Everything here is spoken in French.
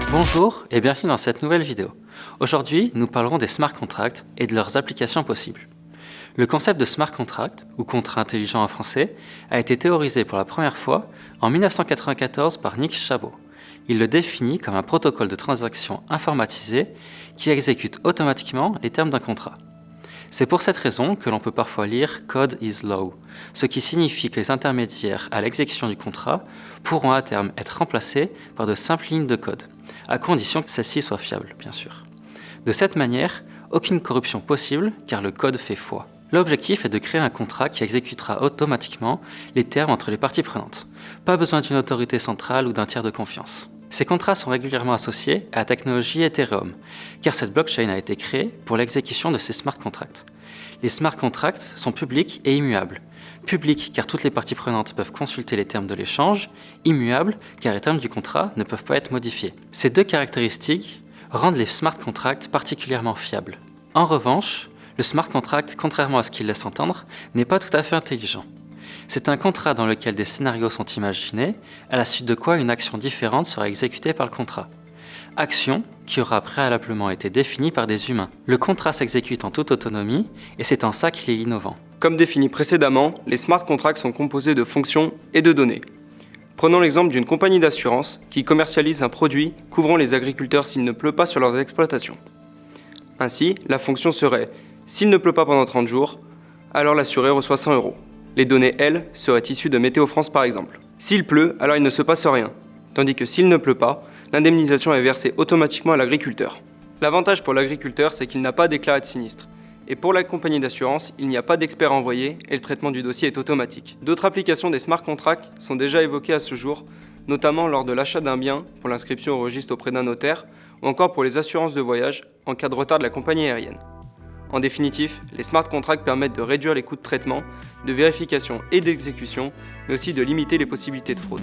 Bonjour et bienvenue dans cette nouvelle vidéo. Aujourd'hui, nous parlerons des smart contracts et de leurs applications possibles. Le concept de smart contract, ou contrat intelligent en français, a été théorisé pour la première fois en 1994 par Nick Szabo. Il le définit comme un protocole de transaction informatisé qui exécute automatiquement les termes d'un contrat. C'est pour cette raison que l'on peut parfois lire « code is law », ce qui signifie que les intermédiaires à l'exécution du contrat pourront à terme être remplacés par de simples lignes de code, à condition que celles-ci soient fiables, bien sûr. De cette manière, aucune corruption possible car le code fait foi. L'objectif est de créer un contrat qui exécutera automatiquement les termes entre les parties prenantes. Pas besoin d'une autorité centrale ou d'un tiers de confiance. Ces contrats sont régulièrement associés à la technologie Ethereum, car cette blockchain a été créée pour l'exécution de ces smart contracts. Les smart contracts sont publics et immuables. Publics car toutes les parties prenantes peuvent consulter les termes de l'échange, immuables car les termes du contrat ne peuvent pas être modifiés. Ces deux caractéristiques rendent les smart contracts particulièrement fiables. En revanche, le smart contract, contrairement à ce qu'il laisse entendre, n'est pas tout à fait intelligent. C'est un contrat dans lequel des scénarios sont imaginés, à la suite de quoi une action différente sera exécutée par le contrat. Action qui aura préalablement été définie par des humains. Le contrat s'exécute en toute autonomie et c'est en ça qu'il est innovant. Comme défini précédemment, les smart contracts sont composés de fonctions et de données. Prenons l'exemple d'une compagnie d'assurance qui commercialise un produit couvrant les agriculteurs s'il ne pleut pas sur leurs exploitations. Ainsi, la fonction serait « s'il ne pleut pas pendant 30 jours, alors l'assuré reçoit 100 €. Les données, elles, seraient issues de Météo France par exemple. S'il pleut, alors il ne se passe rien, tandis que s'il ne pleut pas, l'indemnisation est versée automatiquement à l'agriculteur. L'avantage pour l'agriculteur, c'est qu'il n'a pas déclaré de sinistre. Et pour la compagnie d'assurance, il n'y a pas d'expert envoyé et le traitement du dossier est automatique. D'autres applications des smart contracts sont déjà évoquées à ce jour, notamment lors de l'achat d'un bien pour l'inscription au registre auprès d'un notaire ou encore pour les assurances de voyage en cas de retard de la compagnie aérienne. En définitive, les smart contracts permettent de réduire les coûts de traitement, de vérification et d'exécution, mais aussi de limiter les possibilités de fraude.